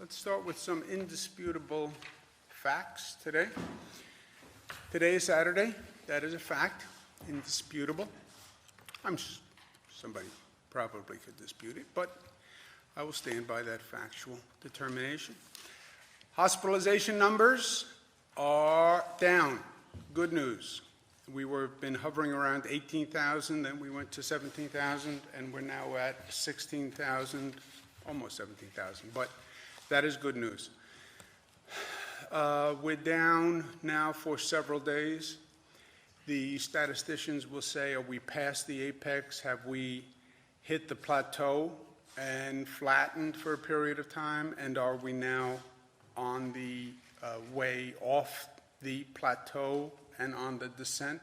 Let's start with some indisputable facts today. Today is Saturday. That is a fact, indisputable. Somebody probably could dispute it, but I will stand by that factual determination. Hospitalization numbers are down. Good news. We been hovering around 18,000, then we went to 17,000, and we're now at 16,000, almost 17,000, but that is good news. We're down now for several days. The statisticians will say, are we past the apex? Have we hit the plateau and flattened for a period of time? And are we now on the way off the plateau and on the descent?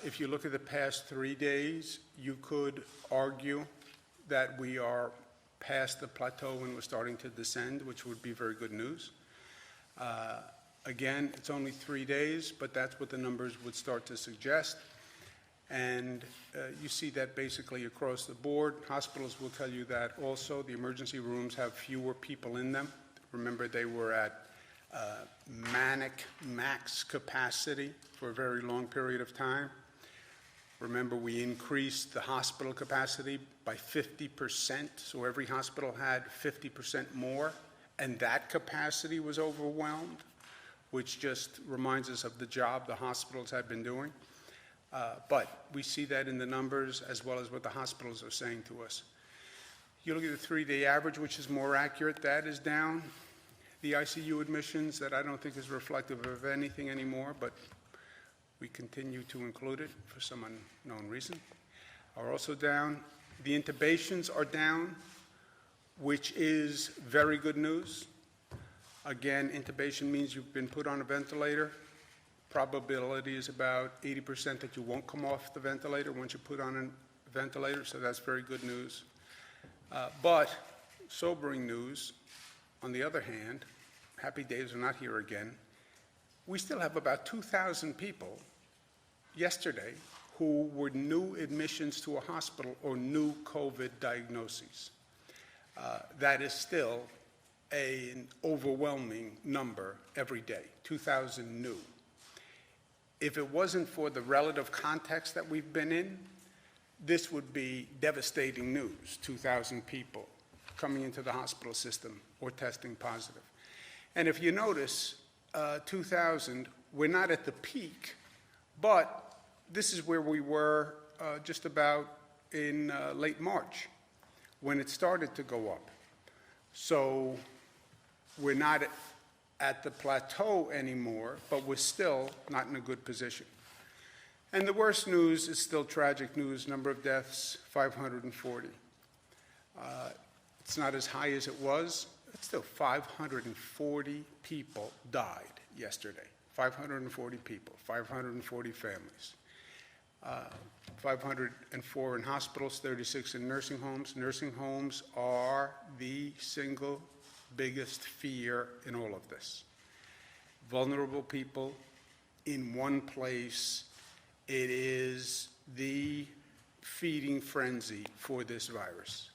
If you look at the past 3 days, you could argue that we are past the plateau and we're starting to descend, which would be very good news. Again, it's only 3 days, but that's what the numbers would start to suggest. And you see that basically across the board. Hospitals will tell you that also. The emergency rooms have fewer people in them. Remember, they were at manic max capacity for a very long period of time. Remember, we increased the hospital capacity by 50%, so every hospital had 50% more, and that capacity was overwhelmed, which just reminds us of the job the hospitals have been doing. But we see that in the numbers as well as what the hospitals are saying to us. You look at the 3-day average, which is more accurate, that is down. The ICU admissions, that I don't think is reflective of anything anymore, but we continue to include it for some unknown reason, are also down. The intubations are down, which is very good news. Again, intubation means you've been put on a ventilator. Probability is about 80% that you won't come off the ventilator once you put on a ventilator, so that's very good news. But sobering news, on the other hand, happy days are not here again. We still have about 2,000 people yesterday who were new admissions to a hospital or new COVID diagnoses. That is still an overwhelming number every day, 2,000 new. If it wasn't for the relative context that we've been in, this would be devastating news, 2,000 people coming into the hospital system or testing positive. And if you notice, 2,000, we're not at the peak, but this is where we were just about in late March when it started to go up. So we're not at the plateau anymore, but we're still not in a good position. And the worst news is still tragic news. Number of deaths, 540. It's not as high as it was. It's still 540 people died yesterday. 540 people, 540 families. 504 in hospitals, 36 in nursing homes. Nursing homes are the single biggest fear in all of this. Vulnerable people in one place. It is the feeding frenzy for this virus.